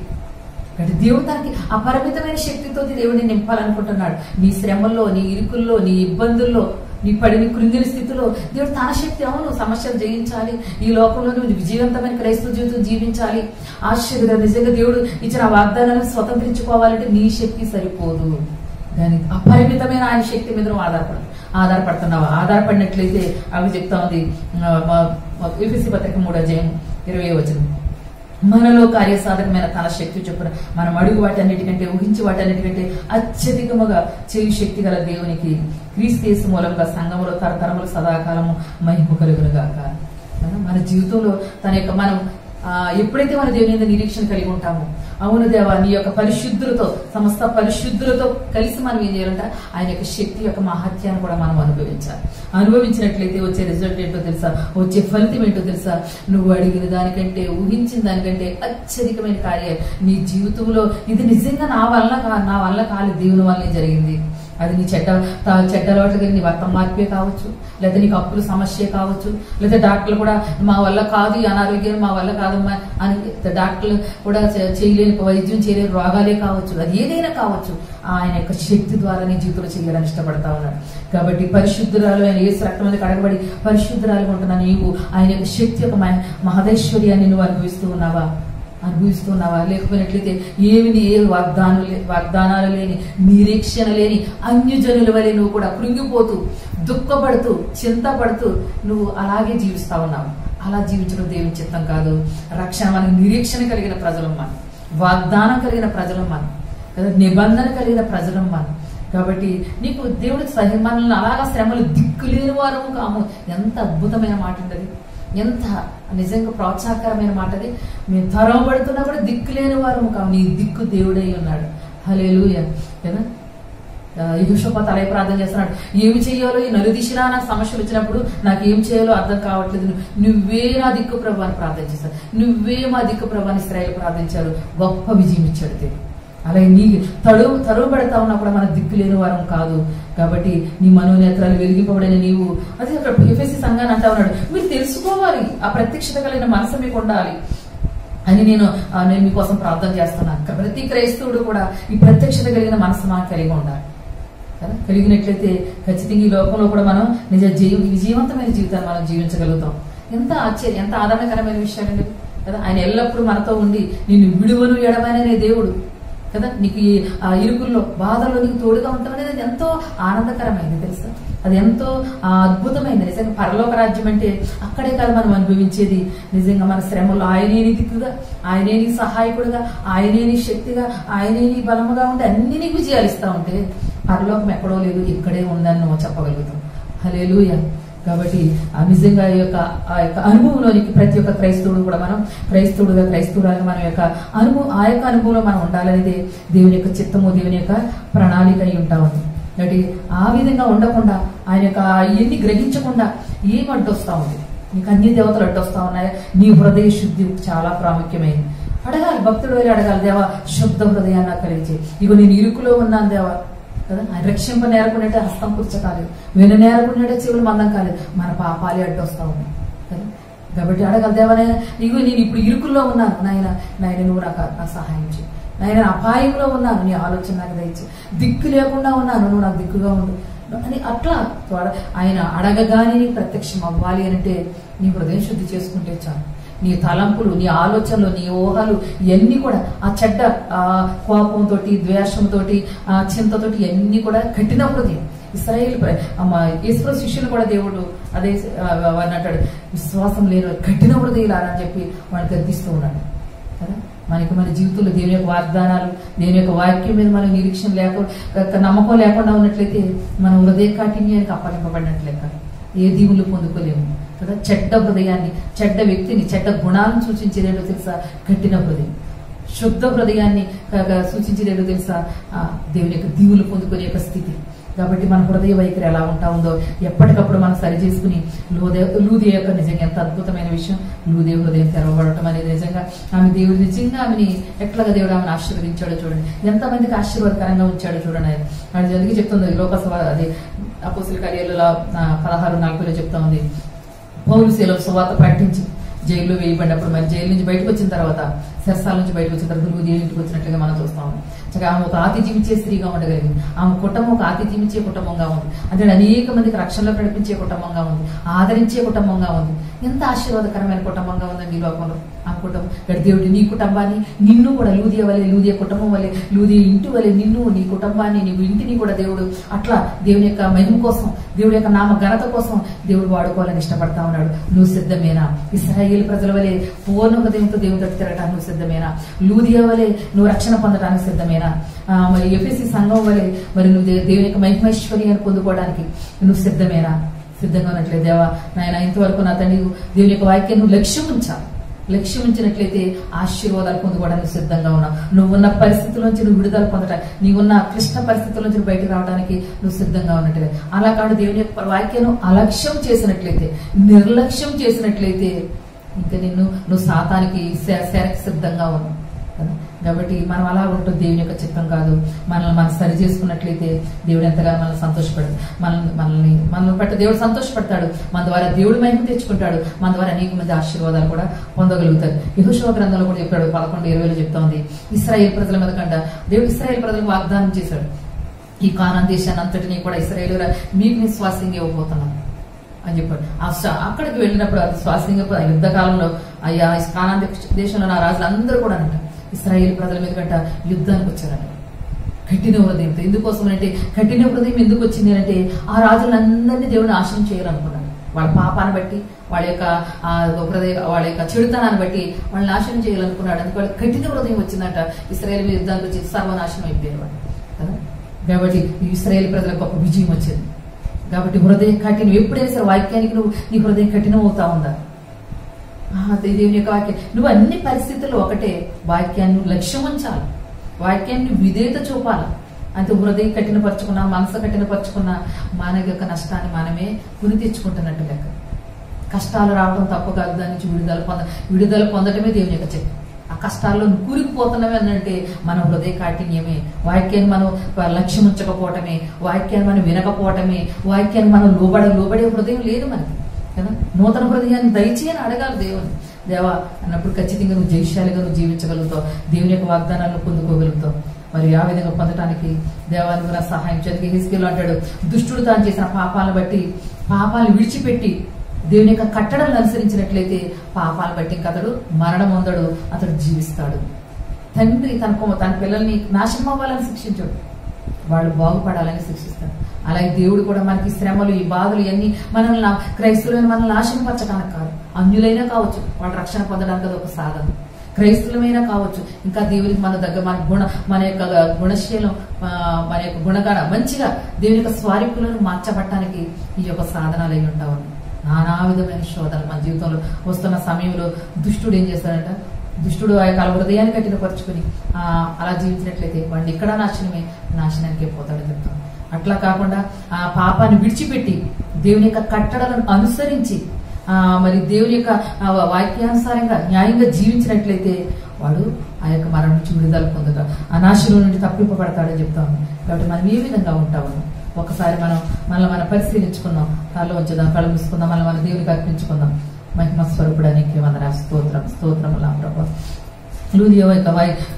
అంటే దేవుడు దానికి అపరిమితమైన శక్తితో దేవుడిని నింపాలనుకుంటున్నాడు. నీ శ్రమల్లో, నీ ఇరుకుల్లో, నీ ఇబ్బందుల్లో, నీ కృంగిన స్థితిలో దేవుడు తన శక్తి, అవును సమస్యలు జయించాలి, ఈ లోకంలో నువ్వు విజయవంతమైన క్రైస్తవ జీవితం జీవించాలి, ఆశ్చర్యంగా నిజంగా దేవుడు ఇచ్చిన వాగ్దానాలను స్వతంత్రించుకోవాలంటే నీ శక్తి సరిపోదు. దాని అపరిమితమైన ఆయన శక్తి మీద నువ్వు ఆధారపడుతున్నావా? ఆధారపడినట్లయితే అవి చెప్తా ఉంది ఎఫెసీ పత్రిక 3:20 మనలో కార్యసాధకమైన తన శక్తి చొప్పున మనం అడుగు వాటన్నిటికంటే, ఊహించి వాటన్నిటికంటే అత్యధికముగా చేయు శక్తి గల దేవునికి క్రీస్తు యేసు మూలంగా సంఘములో తరతరములు సదాకాలము మహిమ కలుగునుగాక. మన జీవితంలో తన యొక్క మనం ఎప్పుడైతే మన దేవుని మీద నిరీక్షణ కలిగి ఉంటామో, అవును దేవా నీ యొక్క పరిశుద్ధులతో, సమస్త పరిశుద్ధులతో కలిసి మనం ఏం చేయాలంటే ఆయన యొక్క శక్తి యొక్క మహత్యాన్ని కూడా మనం అనుభవించాలి. అనుభవించినట్లయితే వచ్చే రిజల్ట్ ఏంటో తెలుసా, వచ్చే ఫలితం ఏంటో తెలుసా, నువ్వు అడిగిన దానికంటే, ఊహించిన దానికంటే అత్యధికమైన కార్యాలు నీ జీవితంలో. ఇది నిజంగా నా వల్ల కాలేదు, దేవుని వల్లే జరిగింది. అది నీ చెడ్డ అలవాట్లు, నీ వర్తం మార్పే కావచ్చు, లేదా నీకు అప్పుల సమస్య కావచ్చు, లేదా డాక్టర్లు కూడా మా వల్ల కాదు, ఈ అనారోగ్యం మా వల్ల కాదమ్మా అని డాక్టర్లు కూడా చేయలేని, వైద్యం చేయలేని రోగాలే కావచ్చు, అది ఏదైనా కావచ్చు. ఆయన యొక్క శక్తి ద్వారా నీ జీవితంలో చేయాలని ఇష్టపడతా ఉన్నాడు. కాబట్టి పరిశుద్ధురాలు ఆయన యేసు రక్తం మీద కడగబడి పరిశుద్ధురాలుగా ఉంటున్నా నీవు ఆయన యొక్క శక్తి యొక్క మహదేశ్వర్యాన్ని నువ్వు అనుభవిస్తున్నావా? లేకపోయినట్లయితే ఏ వాగ్దానాలు లేని, నిరీక్షణ లేని అన్యజనుల వలె నువ్వు కూడా కృంగిపోతూ, దుఃఖపడుతూ, చింతపడుతూ నువ్వు అలాగే జీవిస్తా ఉన్నావు. అలా జీవించడం దేవుని చిత్తం కాదు. రక్షణ మనకి నిరీక్షణ కలిగిన ప్రజలం మనం, వాగ్దానం కలిగిన ప్రజలం మనం కదా, నిబంధన కలిగిన ప్రజలం మనం. కాబట్టి నీకు దేవుడికి మనల్ని అలాగా శ్రమలు దిక్కులేని వారము కాము. ఎంత అద్భుతమైన మాట ఉండదు, ఎంత నిజంగా ప్రోత్సాహకరమైన మాట అది. మేము తరవబడుతున్నా కూడా దిక్కు లేని వారము కావు, నీ దిక్కు దేవుడై ఉన్నాడు. హల్లెలూయా కదా. యెహోషాపాతు అలాగే ప్రార్థన చేస్తున్నాడు. ఏమి చేయాలో ఈ నలుదిశలా నాకు సమస్యలు వచ్చినప్పుడు నాకు ఏం చేయాలో అర్థం కావట్లేదు, నువ్వే నా దిక్కు ప్రభు అని ప్రార్థన చేశారు. నువ్వే మా దిక్కు ప్రభు అని ఇశ్రాయేలు ప్రార్థించారు. గొప్ప విజయం ఇచ్చాడు దేవుడు. అలాగే నీ తరువు పెడతా ఉన్నప్పుడు మన దిక్కు లేని వారం కాదు. కాబట్టి నీ మనోనేత్రాలు వెలిగింపబడిన నీవు, అదే అక్కడ ఎఫెసీ సంఘాన్ని అంటా ఉన్నాడు, మీరు తెలుసుకోవాలి, ఆ ప్రత్యక్షత కలిగిన మనసు మీకు ఉండాలి అని నేను మీకోసం ప్రార్థన చేస్తున్నాను. ప్రతి క్రైస్తవుడు కూడా ఈ ప్రత్యక్షత కలిగిన మనసు మనకు కలిగి ఉండాలి కదా. కలిగినట్లయితే ఖచ్చితంగా ఈ లోకంలో కూడా మనం విజయవంతమైన జీవితాన్ని మనం జీవించగలుగుతాం. ఎంత ఆశ్చర్యం, ఎంత ఆదరణకరమైన విషయాలండి కదా. ఆయన ఎల్లప్పుడూ మనతో ఉండి నిన్ను విడువను ఎడమనే దేవుడు కదా. నీకు ఆ ఇరుకుల్లో బాధల్లో నీకు తోడుగా ఉంటాం అనేది ఎంతో ఆనందకరమైంది తెలుసా. అది ఎంతో అద్భుతమైంది నిజంగా. పరలోక రాజ్యం అంటే అక్కడే కాదు మనం అనుభవించేది. నిజంగా మన శ్రమలో ఆయనే నీ దిక్కుగా, ఆయనే నీ సహాయకుడుగా, ఆయనే నీ శక్తిగా, ఆయనే నీ బలముగా ఉంటే అన్ని నీకు విజయాలు ఇస్తా ఉంటే పరలోకం ఎక్కడో లేదు, ఇక్కడే ఉందని నువ్వు చెప్పగలుగుతాం. హల్లెలూయా. కాబట్టి నిజంగా ఆ యొక్క అనుభవంలోనికి ప్రతి ఒక్క క్రైస్తవుడు కూడా మనం క్రైస్తవురాలుగా మన యొక్క ఆ యొక్క అనుభవంలో మనం ఉండాలనేది దేవుని యొక్క చిత్తము, దేవుని యొక్క ప్రణాళిక అయి ఉంటా ఉంది. కాబట్టి ఆ విధంగా ఉండకుండా ఆయన యొక్క ఇవన్నీ గ్రహించకుండా ఏం అడ్డొస్తా ఉంది, నీకు అన్ని దేవతలు అడ్డొస్తా ఉన్నాయా, నీ హృదయ శుద్ధి చాలా ప్రాముఖ్యమైనది. అడగాలి, భక్తుడు వెళ్ళి అడగాలి, దేవా శుద్ధ హృదయాన్ని నాకు కలిగించి, ఇగో నేను ఇరుకులో ఉన్నాను దేవా కదా. ఆయన రక్షింప నేరకునేటే హస్తం కూర్చకాలేదు, వెను నేరకునేటే చెవులు మందం కాలేదు, మన పాపాలే అడ్డొస్తా ఉన్నాయి కదా. కాబట్టి అడగాలి, దేవనైనా ఇగో నేను ఇప్పుడు ఇరుకుల్లో ఉన్నాను, నాయన నువ్వు నాకు సహాయం చేయి, నాయన అపాయంలో ఉన్నాను, నీ ఆలోచన నాకు దయచి, దిక్కు లేకుండా ఉన్నాను, నువ్వు నాకు దిక్కుగా ఉండు అని అట్లా ఆయన అడగగానే నీకు ప్రత్యక్షం అవ్వాలి అంటే నీ హృదయం శుద్ధి చేసుకుంటే చాలు. నీ తలంపులు, నీ ఆలోచనలు, నీ ఊహలు ఇవన్నీ కూడా ఆ చెడ్డ కోపంతో, ద్వేషంతో, చింతతోటి ఇవన్నీ కూడా కఠిన హృదయం. ఇశ్రాయేలు యేసు శిష్యులు కూడా దేవుడు అదే వారిని అంటాడు, విశ్వాసం లేని కఠిన హృదయాలు అని చెప్పి వాడిని గర్దిస్తూ ఉన్నాడు కదా. మనకి మన జీవితంలో దేవుని యొక్క వాగ్దానాలు, దేవుని యొక్క వాక్యం మీద మన నిరీక్షణ నమ్మకం లేకుండా ఉన్నట్లయితే మనం హృదయ కాఠిన్యానికి అప్పగింపబడినట్లయితే ఏ దీవులు పొందుకోలేము కదా. చెడ్డ హృదయాన్ని, చెడ్డ వ్యక్తిని, చెడ్డ గుణాలను సూచించేదేటో తెలుసా కఠిన హృదయం. శుద్ధ హృదయాన్ని సూచించేదేటో తెలుసా దేవుని యొక్క దీవులు పొందుకునే యొక్క స్థితి. కాబట్టి మన హృదయ వైఖరి ఎలా ఉంటా ఉందో ఎప్పటికప్పుడు మనం సరి చేసుకుని లూదే యొక్క నిజంగా ఎంత అద్భుతమైన విషయం, లూదే హృదయం తెరవబడటం అనేది నిజంగా ఆమె దేవుడు నిజంగా ఆమెని ఎట్లాగా దేవుడు ఆమెను ఆశీర్వదించాడో చూడండి, ఎంతమందికి ఆశీర్వాదకరంగా ఉంచాడో చూడండి. ఆయన జరిగి చెప్తుంది లోకసభ అది అపోస్తలుల కార్యాలలో 16:40 చెప్తా ఉంది, పౌలు శీల సువార్త ప్రకటించి జైల్లో వేయబడినప్పుడు మరి జైలు నుంచి బయటకు వచ్చిన తర్వాత, శరసాల నుంచి బయటకు వచ్చిన తర్వాత లూదియా ఇంటికి వచ్చినట్లుగా మనం చూస్తాము. ఆమె ఒక ఆతిథ్యం ఇచ్చే స్త్రీగా ఉండగలిగింది. ఆమె కుటుంబం ఒక ఆతిథ్యం ఇచ్చే కుటుంబంగా ఉంది. అంటే అనేక మందికి రక్షణలో నడిపించే కుటుంబంగా ఉంది, ఆదరించే కుటుంబంగా ఉంది. ఎంత ఆశీర్వాదకరమైన కుటుంబంగా ఉందండి ఈ లోకంలో ఆ కుటుంబం. దేవుడు నీ కుటుంబాన్ని, నిన్ను కూడా లూదియా వలె, లూదియా కుటుంబం వలె, లూదియా ఇంటి వలె నిన్ను, నీ కుటుంబాన్ని, నీ ఇంటిని కూడా దేవుడు అట్లా దేవుని యొక్క మహిమ కోసం, దేవుడి యొక్క నామ ఘనత కోసం దేవుడు వాడుకోవాలని ఇష్టపడతా ఉన్నాడు. నువ్వు సిద్ధమేనా? ఇశ్రాయేలు ప్రజల వలె పూర్ణ హృదయంతో దేవుని దగ్గర తిరగటానికి నువ్వు సిద్ధమేనా? లూదియా వలె నువ్వు రక్షణ పొందడానికి సిద్ధమేనా? మరి ఎఫెసీ సంఘం వలె మరి నువ్వు దేవుని యొక్క మహిమైశ్వర్యాన్ని పొందుకోవడానికి నువ్వు సిద్ధమేనా? సిద్ధంగా ఉన్నట్లయితే దేవా నాయన ఇంతవరకు నా తండ్రి దేవుని యొక్క వాక్యం నువ్వు లక్ష్యం ఉంచినట్లయితే ఆశీర్వాదాలు పొందుకోవడానికి సిద్ధంగా ఉన్నావు. నువ్వున్న పరిస్థితుల నుంచి నువ్వు విడుదల పొందడానికి, నీవున్న క్లిష్ట పరిస్థితుల నుంచి బయటకు రావడానికి నువ్వు సిద్ధంగా ఉన్నట్లయితే, అలా కాదు దేవుని యొక్క వాక్యం అలక్ష్యం చేసినట్లయితే, నిర్లక్ష్యం చేసినట్లయితే ఇంకా నువ్వు సాతానికి సిద్ధంగా ఉన్నావు కదా. కాబట్టి మనం అలా ఉంటుంది, దేవుని యొక్క చిత్తం కాదు. మనం సరి చేసుకున్నట్లయితే దేవుడు ఎంతగా మనల్ని సంతోషపడదు, మనల్ని బట్టి దేవుడు సంతోషపడతాడు, మన ద్వారా దేవుడు మహిమ తెచ్చుకుంటాడు, మన ద్వారా అనేక మంది ఆశీర్వాదాలు కూడా పొందగలుగుతారు. యెహోషువ గ్రంథంలో కూడా చెప్పాడు 11:20 చెప్తా ఉంది, ఇశ్రాయేలు ప్రజల మీద కంట దేవుడు ఇశ్రాయేలు ప్రజలకు వాగ్దానం చేశాడు, ఈ కానాను దేశాన్ని అంతటినీ కూడా ఇశ్రాయేలు మీకు నేను స్వాస్థ్యంగా ఇవ్వబోతున్నాను అని చెప్పాడు. అక్కడికి వెళ్ళినప్పుడు అది స్వాస్థ్యంగా యుద్ధ కాలంలో అయ్యా కానాను దేశంలో నా రాజులు అందరూ కూడా అంట ఇశ్రాయేలు ప్రజల మీద కంట యుద్ధానికి వచ్చారంట కఠిన హృదయంతో. ఎందుకోసం అంటే కఠిన హృదయం ఎందుకు వచ్చింది అంటే ఆ రాజులందరినీ దేవుని నాశనం చేయాలనుకున్నాడు. వాళ్ళ పాపాన్ని బట్టి, వాళ్ళ యొక్క చెడుతనాన్ని బట్టి వాళ్ళని నాశనం చేయాలనుకున్నాడు. అందుకే వాళ్ళకి కఠిన హృదయం వచ్చిందంట. ఇశ్రాయేలు మీద యుద్ధానికి వచ్చి సర్వనాశనం అయిపోయారు వాళ్ళు కదా. కాబట్టి ఇశ్రాయేలు ప్రజలకు గొప్ప విజయం వచ్చింది. కాబట్టి హృదయం కఠినం, ఎప్పుడైనా సరే వాక్యానికి నీ హృదయం కఠినం అవుతా ఉందా? దేవుని యొక్క వాక్యం నువ్వు అన్ని పరిస్థితుల్లో ఒకటే వాక్యాన్ని లక్ష్యం ఉంచాలి, వాక్యాన్ని విధేయత చూపాలి, అంతే హృదయం కఠినపరుచుకున్నా, మనసు కఠినపరుచుకున్నా మన యొక్క నష్టాన్ని మనమే కొని తెచ్చుకుంటున్నట్టు లెక్క. కష్టాలు రావడం తప్పు కాదు, దాని నుంచి విడుదల పొందటమే దేవుని యొక్క చెప్పు. ఆ కష్టాల్లో కూరుకుపోతున్నవి అనంటే మన హృదయ కాఠిన్యమే, వాక్యాన్ని మనం లక్ష్యం ఉంచకపోవటమే, వాక్యాన్ని మనం వినకపోవటమే, వాక్యాన్ని మనం లోబడే హృదయం లేదు మనకి కదా. నూతన హృదయాన్ని దయచేయని అడగాలి దేవుని. దేవా అన్నప్పుడు ఖచ్చితంగా నువ్వు జయశాలిగా నువ్వు జీవించగలుగుతావు, దేవుని యొక్క వాగ్దానాలను పొందుకోగలుగుతావు. మరి ఆ విధంగా పొందటానికి దేవానికి కూడా సహాయం చేతికి. హిజ్కియా అంటాడు, దుష్టుడు తాను చేసిన పాపాలను బట్టి పాపాలను విడిచిపెట్టి దేవుని యొక్క కట్టడలను అనుసరించినట్లయితే పాపాలను బట్టి ఇంకా అతడు మరణం పొందడు, అతడు జీవిస్తాడు. తండ్రి తన పిల్లల్ని నాశనం అవ్వాలని శిక్షించాడు, వాళ్ళు బాగుపడాలని శిక్షిస్తాడు. అలాగే దేవుడు కూడా మనకి శ్రమలు, ఈ బాధలు ఇవన్నీ మనల్ని క్రైస్తవులను మనల్ని నాశనపరచడానికి కాదు, అన్యులైనా కావచ్చు వాళ్ళు రక్షణ పొందడానికి అది ఒక సాధన. క్రైస్తవులమైనా కావచ్చు, ఇంకా దేవునికి మన దగ్గర మన యొక్క గుణశీలం, మన యొక్క గుణగాన మంచిగా దేవుని యొక్క స్వారూప్యులను మార్చబట్టడానికి ఈ యొక్క సాధనాలు అయి ఉంటావు. నానా విధమైన శోధనలు మన జీవితంలో వస్తున్న సమయంలో దుష్టుడు ఏం చేస్తాడంట, దుష్టుడు ఆ యొక్క హృదయాన్ని కఠినపరుచుకుని అలా జీవించినట్లయితే వాడిని ఇక్కడ నాశనానికే పోతాడని చెప్తాం. అట్లా కాకుండా ఆ పాపాన్ని విడిచిపెట్టి దేవుని యొక్క కట్టడలను అనుసరించి మరి దేవుని యొక్క వాక్యానుసారంగా న్యాయంగా జీవించినట్లయితే వాడు ఆ యొక్క మరణం నుంచి విడుదల పొందుతాడు, ఆ నాశనం నుండి తప్పింపబడతాడని చెప్తాము. కాబట్టి మనం ఏ విధంగా ఉంటాము ఒకసారి మనం పరిశీలించుకుందాం, కళ్ళు ఉంచుదాం, కళ్ళు మూసుకుందాం, మన దేవునికి అర్పించుకుందాం. మహిమ స్వరూపుడానికి వందనాలు, స్తోత్రములు ప్రభా. లూదియా యొక్క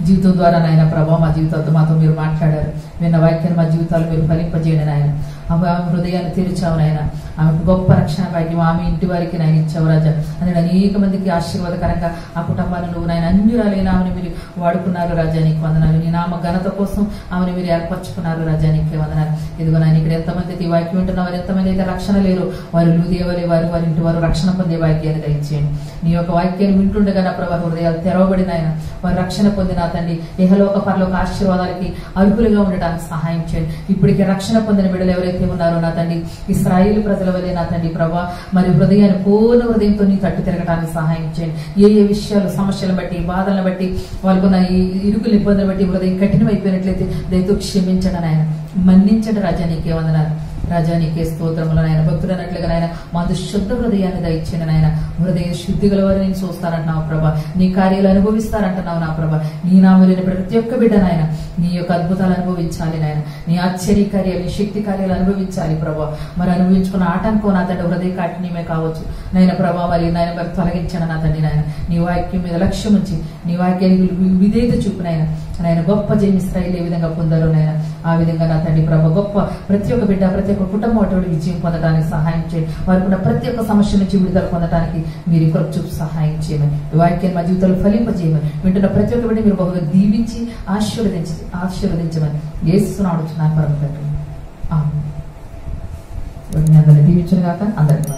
జీవితం ద్వారా నాయన ప్రభా మా జీవితంతో మాతో మీరు మాట్లాడారు, విన్న వాక్యాన్ని మా జీవితాలు మీరు ఫలింపజేయండి నాయన. ఆమె హృదయాన్ని తెరిచావు నాయన, ఆమెకు గొప్ప రక్షణ భాగ్యం ఆమె ఇంటి వారికి నాయన ఇచ్చావు రాజా. అందులో అనేక మందికి ఆశీర్వాదకరంగా ఆ కుటుంబాన్ని నువ్వు నాయన అన్యురాలైన ఆమెను మీరు వాడుకున్నారు రాజా, నీకు వందనాలు. నీ నామ ఘనత కోసం ఆమెను మీరు ఏర్పరచుకున్నారు రాజా, నీకే వందనాలు. ఇదిగో నాయన ఇక్కడ ఎంతమంది అయితే ఈ వాక్యం ఉంటున్న వారు, ఎంతమంది అయితే రక్షణ లేరు వారు లూదియా వలె వారి ఇంటి వారు రక్షణ పొందే వాక్యాన్ని దయచేయండి. నీ యొక్క వాక్యాన్ని వింటుండగా నా ప్రభా హృదయాలు తెరవబడిన ఆయన వారు రక్షణ పొందిన తండ్రి ఇహలోక పరలోక ఆశీర్వాదాలకి అర్హులుగా ఉండడానికి సహాయం చేయండి. ఇప్పటికే రక్షణ పొందిన బిడ్డలు ఎవరైతే ఉన్నారో నా తండ్రి ఇశ్రాయేలు ప్రజల వలె నా తండ్రి ప్రభా మరి హృదయాన్ని పూర్ణ హృదయంతో నీ తట్టు తిరగడానికి సహాయం చేయండి. ఏ విషయాలు సమస్యలను బట్టి బాధలను బట్టి వాళ్ళకున్న ఈ ఇరుకులు ఇబ్బందులు బట్టి హృదయం కఠినమైపోయినట్లయితే దయతో క్షమించండి నాయన, మన్నించండి రాజా, నీకే వందనాలు రాజా, నీకే స్తోత్రములు నాయన. భక్తులు అన్నట్లుగా నాయన మాకు శుద్ధ హృదయాన్ని దయచేయండి నాయన. హృదయ శుద్ధి గల వారు నేను చూస్తానంటున్నావు ప్రభా, నీ కార్యాలు అనుభవిస్తారంటున్నావు నా ప్రభా. నీ నామలేని ప్రతి ఒక్క బిడ్డ నాయన నీ యొక్క అద్భుతాలు అనుభవించాలి నాయన, నీ ఆశ్చర్య కార్యాలు, నీ శక్తి కార్యాలు అనుభవించాలి ప్రభా. మరి అనుభవించుకున్న ఆటంకం నా తండ్రి హృదయ కాఠిన్యమే కావచ్చు నాయన ప్రభా, మరి నాయన మరి తొలగించండి నా తండ్రి నాయన. నీ వాక్యం మీద లక్ష్యం ఉంచి నీ వాక్యానికి విధేయత చూపు నాయన గొప్ప జయం ఇశ్రాయేలు ఏ విధంగా పొందారో నాయన ఆ విధంగా నా తండ్రి ప్రభా గొప్ప ప్రతి ఒక్క బిడ్డ ప్రతి ఒక్క కుటుంబం అటువంటి విజయం పొందడానికి సహాయం చేయండి. వారికి ఉన్న ప్రతి ఒక్క సమస్య నుంచి విడుదల పొందడానికి మీరు కొరకు చూపు సహాయం చేయమని, వాక్యాన్ని మా జీవితంలో ఫలింపజేయమని, వింటున్న ప్రతి ఒక్క బిడ్డ మీరు బహుగా దీవించి ఆశీర్వదించమని యేసునామమున అడుగుచున్నాను పరమ తండ్రి. ఆమేన్. అందరిని దీవించును గాక. అందరికీ